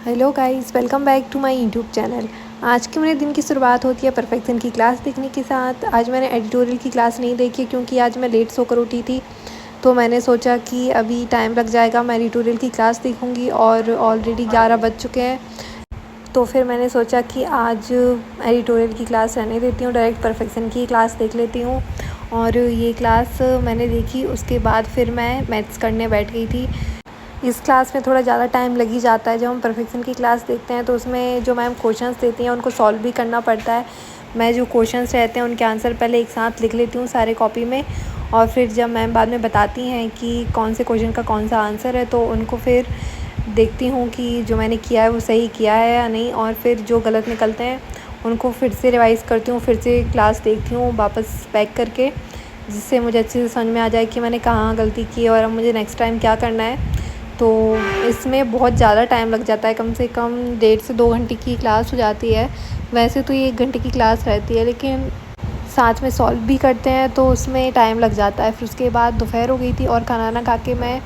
Hello guys, welcome back to my YouTube channel. आज के मेरे दिन की शुरुआत होती है परफेक्शन की क्लास देखने के साथ। आज मैंने एडिटोरियल की क्लास नहीं देखी क्योंकि आज मैं लेट सोकर उठी थी, तो मैंने सोचा कि अभी टाइम लग जाएगा, मैं एडिटोरियल की क्लास देखूंगी और ऑलरेडी 11 बज चुके हैं। तो फिर मैंने सोचा कि आज एडिटोरियल की क्लास रहने देती हूँ, डायरेक्ट परफेक्शन की क्लास देख लेती हूँ। और ये क्लास मैंने देखी, उसके बाद फिर मैं मैथ्स करने बैठ गई थी। इस क्लास में थोड़ा ज़्यादा टाइम लग ही जाता है। जब हम परफेक्शन की क्लास देखते हैं तो उसमें जो मैम क्वेश्चंस देती हैं उनको सॉल्व भी करना पड़ता है। मैं जो क्वेश्चंस रहते हैं उनके आंसर पहले एक साथ लिख लेती हूँ सारे कॉपी में, और फिर जब मैम बाद में बताती हैं कि कौन से क्वेश्चन का कौन सा आंसर है तो उनको फिर देखती हूँ कि जो मैंने किया है वो सही किया है या नहीं, और फिर जो गलत निकलते हैं उनको फिर से रिवाइज़ करती हूँ, फिर से क्लास देखती हूँ वापस बैक करके, जिससे मुझे अच्छे से समझ में आ जाए कि मैंने कहाँ गलती की है और अब मुझे नेक्स्ट टाइम क्या करना है। तो इसमें बहुत ज़्यादा टाइम लग जाता है, कम से कम 1.5 से 2 घंटे की क्लास हो जाती है। वैसे तो ये 1 घंटे की क्लास रहती है, लेकिन साथ में सॉल्व भी करते हैं तो उसमें टाइम लग जाता है। फिर उसके बाद दोपहर हो गई थी और खाना ना खा के मैं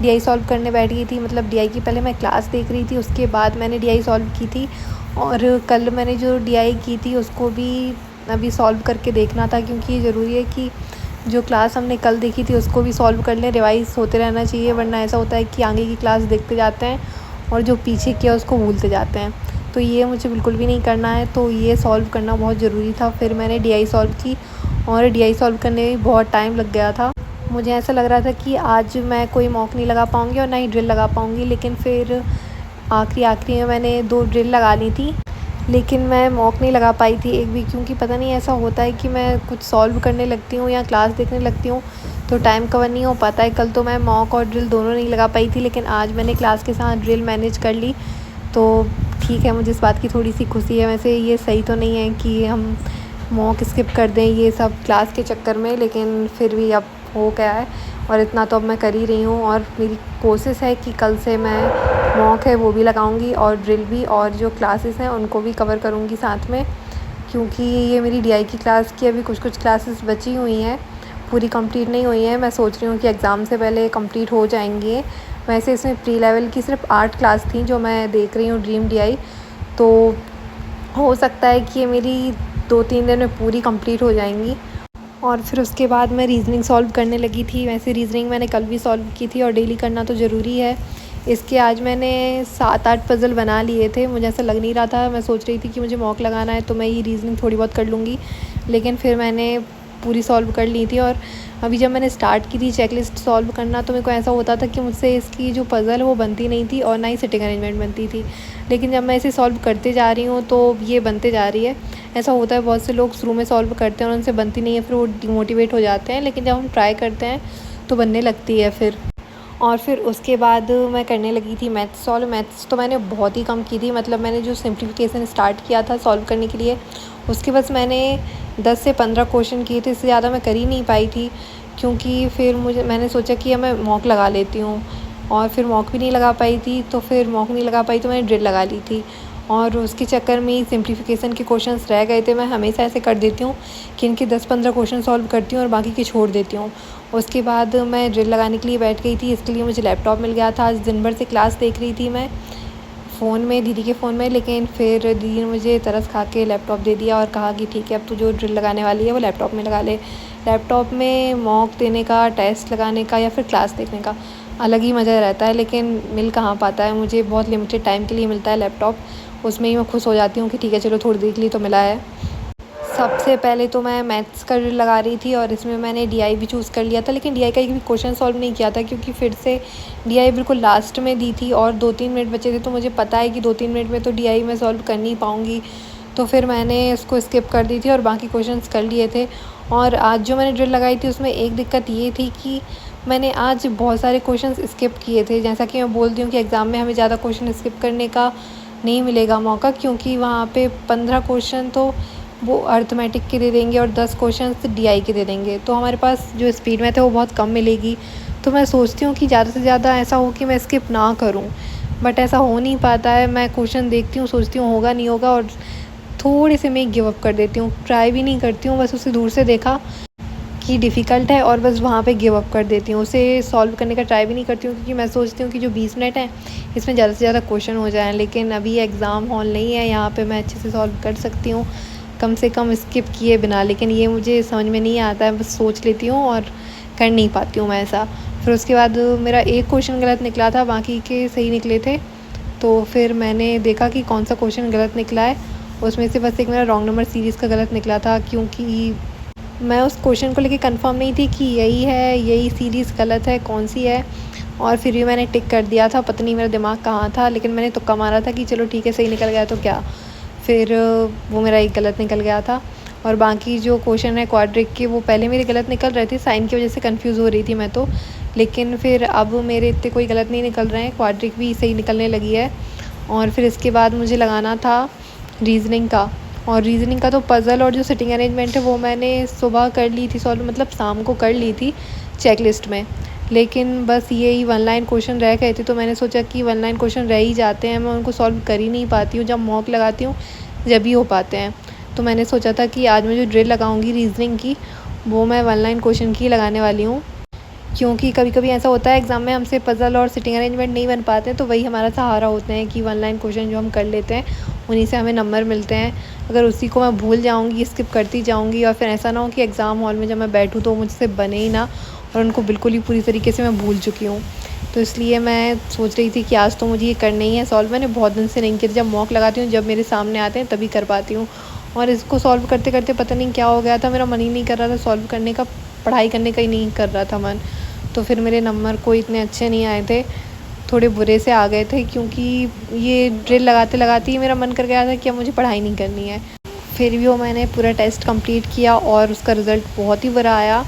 डीआई सॉल्व करने बैठ गई थी। मतलब डीआई की पहले मैं क्लास देख रही थी, उसके बाद मैंने डीआई सॉल्व की थी। और कल मैंने जो डीआई की थी उसको भी अभी सॉल्व करके देखना था, क्योंकि ज़रूरी है कि जो क्लास हमने कल देखी थी उसको भी सॉल्व कर लें। रिवाइज़ होते रहना चाहिए, वरना ऐसा होता है कि आगे की क्लास देखते जाते हैं और जो पीछे किया उसको भूलते जाते हैं। तो ये मुझे बिल्कुल भी नहीं करना है, तो ये सॉल्व करना बहुत ज़रूरी था। फिर मैंने डीआई सॉल्व की और डीआई सॉल्व करने में बहुत टाइम लग गया था। मुझे ऐसा लग रहा था कि आज मैं कोई मॉक नहीं लगा पाऊँगी और ना ही ड्रिल लगा पाऊँगी, लेकिन फिर आखिरी में मैंने 2 ड्रिल लगा ली थी, लेकिन मैं मॉक नहीं लगा पाई थी एक भी, क्योंकि पता नहीं ऐसा होता है कि मैं कुछ सॉल्व करने लगती हूँ या क्लास देखने लगती हूँ तो टाइम कवर नहीं हो पाता है। कल तो मैं मॉक और ड्रिल दोनों नहीं लगा पाई थी, लेकिन आज मैंने क्लास के साथ ड्रिल मैनेज कर ली, तो ठीक है, मुझे इस बात की थोड़ी सी खुशी है। वैसे ये सही तो नहीं है कि हम मॉक स्किप कर दें ये सब क्लास के चक्कर में, लेकिन फिर भी अब हो गया है और इतना तो अब मैं कर ही रही हूँ। और मेरी कोशिश है कि कल से मैं मॉक है वो भी लगाऊंगी और ड्रिल भी, और जो क्लासेस हैं उनको भी कवर करूँगी साथ में, क्योंकि ये मेरी डीआई की क्लास की अभी कुछ क्लासेस बची हुई हैं, पूरी कंप्लीट नहीं हुई हैं। मैं सोच रही हूँ कि एग्ज़ाम से पहले कंप्लीट हो जाएंगी। वैसे इसमें प्री लेवल की सिर्फ 8 क्लास थी जो मैं देख रही हूँ ड्रीम डीआई, तो हो सकता है कि ये मेरी 2-3 दिन में पूरी कंप्लीट हो जाएंगी। और फिर उसके बाद मैं रीज़निंग सॉल्व करने लगी थी। वैसे रीज़निंग मैंने कल भी सॉल्व की थी और डेली करना तो ज़रूरी है। इसके आज मैंने 7-8 पज़ल बना लिए थे। मुझे ऐसा लग नहीं रहा था, मैं सोच रही थी कि मुझे मॉक लगाना है तो मैं ये रीज़निंग थोड़ी बहुत कर लूँगी, लेकिन फिर मैंने पूरी सॉल्व कर ली थी। और अभी जब मैंने स्टार्ट की थी चेकलिस्ट सॉल्व करना, तो मेरे को ऐसा होता था कि मुझसे इसकी जो पज़ल है वो बनती नहीं थी और ना ही सिटिंग अरेंजमेंट बनती थी, लेकिन जब मैं इसे सॉल्व करते जा रही हूँ तो ये बनते जा रही है। ऐसा होता है, बहुत से लोग शुरू में सॉल्व करते हैं और उनसे बनती नहीं है, फिर वो डिमोटिवेट हो जाते हैं, लेकिन जब हम ट्राई करते हैं तो बनने लगती है फिर। और फिर उसके बाद मैं करने लगी थी मैथ्स सॉल्व। मैथ्स तो मैंने बहुत ही कम की थी, मतलब मैंने जो सिंप्लीफिकेशन स्टार्ट किया था सॉल्व करने के लिए, उसके बस मैंने 10 से 15 क्वेश्चन किए थे, इससे ज़्यादा मैं कर ही नहीं पाई थी, क्योंकि फिर मैंने सोचा कि अब मैं मॉक लगा लेती हूँ, और फिर मॉक भी नहीं लगा पाई थी। तो फिर मॉक नहीं लगा पाई तो मैंने ड्रिल लगा ली थी, और उसके चक्कर में सिंप्लीफिकेशन के क्वेश्चंस रह गए थे। मैं हमेशा ऐसे कर देती हूँ कि इनके 10-15 क्वेश्चन सॉल्व करती हूँ और बाकी के छोड़ देती हूँ। उसके बाद मैं ड्रिल लगाने के लिए बैठ गई थी। इसके लिए मुझे लैपटॉप मिल गया था। आज दिन भर से क्लास देख रही थी मैं फ़ोन में, दीदी के फ़ोन में, लेकिन फिर दीदी ने मुझे तरस खा के लैपटॉप दे दिया और कहा कि ठीक है, अब तू जो ड्रिल लगाने वाली है वो लैपटॉप में लगा ले। लैपटॉप में मॉक देने का, टेस्ट लगाने का या फिर क्लास देखने का अलग ही मज़ा रहता है, लेकिन मिल कहाँ पाता है। मुझे बहुत लिमिटेड टाइम के लिए मिलता है लैपटॉप, उसमें ही मैं खुश हो जाती हूँ कि ठीक है चलो थोड़ी देर के लिए तो मिला है। सबसे पहले तो मैं मैथ्स का ड्रिल लगा रही थी और इसमें मैंने डीआई भी चूज़ कर लिया था, लेकिन डीआई का एक भी क्वेश्चन सॉल्व नहीं किया था, क्योंकि फिर से डीआई बिल्कुल लास्ट में दी थी और 2-3 मिनट बचे थे, तो मुझे पता है कि 2-3 मिनट में तो डीआई मैं सॉल्व कर नहीं पाऊँगी, तो फिर मैंने इसको स्किप कर दी थी और बाकी क्वेश्चंस कर लिए थे। और आज जो मैंने ड्रिल लगाई थी उसमें एक दिक्कत ये थी कि मैंने आज बहुत सारे क्वेश्चंस स्किप किए थे। जैसा कि मैं बोलती हूँ कि एग्ज़ाम में हमें ज़्यादा क्वेश्चन स्किप करने का नहीं मिलेगा मौका, क्योंकि वहाँ पे 15 क्वेश्चन तो वो अर्थमेटिक के दे देंगे और 10 क्वेश्चंस डीआई के दे देंगे, तो हमारे पास जो स्पीड मैथ है वो बहुत कम मिलेगी। तो मैं सोचती हूँ कि ज़्यादा से ज़्यादा ऐसा हो कि मैं स्किप ना करूँ, बट ऐसा हो नहीं पाता है। मैं क्वेश्चन देखती हूँ, सोचती हूँ होगा नहीं होगा, और थोड़े से मैं गिव अप कर देती हूँ, ट्राई भी नहीं करती हूँ, बस उसे दूर से देखा कि डिफ़िकल्ट है और बस वहाँ पे गिव अप कर देती हूँ। उसे सॉल्व करने का ट्राई भी नहीं करती हूँ क्योंकि मैं सोचती हूँ कि जो 20 मिनट हैं इसमें ज़्यादा से ज़्यादा क्वेश्चन हो जाएँ, लेकिन अभी एग्ज़ाम हॉल नहीं है, यहाँ पे मैं अच्छे से सॉल्व कर सकती हूँ कम से कम स्किप किए बिना। लेकिन ये मुझे समझ में नहीं आता है, बस सोच लेती हूँ और कर नहीं पाती हूँ मैं ऐसा। फिर उसके बाद मेरा एक क्वेश्चन गलत निकला था, बाकी के सही निकले थे। तो फिर मैंने देखा कि कौन सा क्वेश्चन गलत निकला है, उसमें से बस एक मेरा रॉन्ग नंबर सीरीज़ का गलत निकला था, क्योंकि मैं उस क्वेश्चन को लेके कंफर्म नहीं थी कि यही है, यही सीरीज़ गलत है, कौन सी है। और फिर भी मैंने टिक कर दिया था, पता नहीं मेरा दिमाग कहाँ था, लेकिन मैंने तुक्का मारा था कि चलो ठीक है, सही निकल गया तो क्या। फिर वो मेरा एक गलत निकल गया था। और बाकी जो क्वेश्चन है क्वाड्रिक के, वो पहले मेरे गलत निकल रहे थे, साइन की वजह से कंफ्यूज हो रही थी मैं तो। लेकिन फिर अब मेरे इतने कोई गलत नहीं निकल रहे हैं, क्वाड्रिक भी सही निकलने लगी है। और फिर इसके बाद मुझे लगाना था रीज़निंग का, और रीज़निंग का तो पज़ल और जो सिटिंग अरेंजमेंट है वो मैंने सुबह कर ली थी सॉल्व, मतलब शाम को कर ली थी चेक लिस्ट में। लेकिन बस यही वन लाइन क्वेश्चन रह गए थे, तो मैंने सोचा कि वन लाइन क्वेश्चन रह ही जाते हैं, मैं उनको सॉल्व कर ही नहीं पाती हूँ, जब मॉक लगाती हूँ जब ही हो पाते हैं। तो मैंने सोचा था कि आज मैं जो ड्रिल लगाऊंगी रीज़निंग की, वो मैं वन लाइन क्वेश्चन की लगाने वाली हूँ, क्योंकि कभी कभी ऐसा होता है एग्ज़ाम में हमसे पज़ल और सिटिंग अरेंजमेंट नहीं बन पाते, तो वही हमारा सहारा होते हैं कि वन लाइन क्वेश्चन जो हम कर लेते हैं उन्हीं से हमें नंबर मिलते हैं। अगर उसी को मैं भूल जाऊँगी, स्किप करती जाऊँगी, और फिर ऐसा ना हो कि एग्ज़ाम हॉल में जब मैं बैठूँ तो मुझसे बने ही ना, और उनको बिल्कुल ही पूरी तरीके से मैं भूल चुकी हूँ। तो इसलिए मैं सोच रही थी कि आज तो मुझे ये करना ही है सॉल्व। मैंने बहुत दिन से नहीं किया, जब मॉक लगाती हूँ, जब मेरे सामने आते हैं तभी कर पाती हूँ। और इसको सॉल्व करते करते पता नहीं क्या हो गया था, मेरा मन ही नहीं कर रहा था सॉल्व करने का, पढ़ाई करने का ही नहीं कर रहा था मन। तो फिर मेरे नंबर कोई इतने अच्छे नहीं आए थे, थोड़े बुरे से आ गए थे, क्योंकि ये ड्रिल लगाते लगाते ही मेरा मन कर गया था कि अब मुझे पढ़ाई नहीं करनी है। फिर भी वो मैंने पूरा टेस्ट कंप्लीट किया और उसका रिज़ल्ट बहुत ही बुरा आया।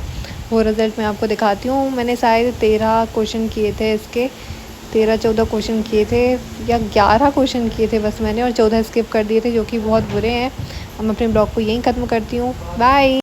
वो रिज़ल्ट मैं आपको दिखाती हूँ। मैंने शायद 13 क्वेश्चन किए थे इसके, 13-14 क्वेश्चन किए थे, या 11 क्वेश्चन किए थे बस मैंने, और 14 स्किप कर दिए थे, जो कि बहुत बुरे हैं। अब मैं अपने ब्लॉग को यहीं ख़त्म करती हूँ। बाय।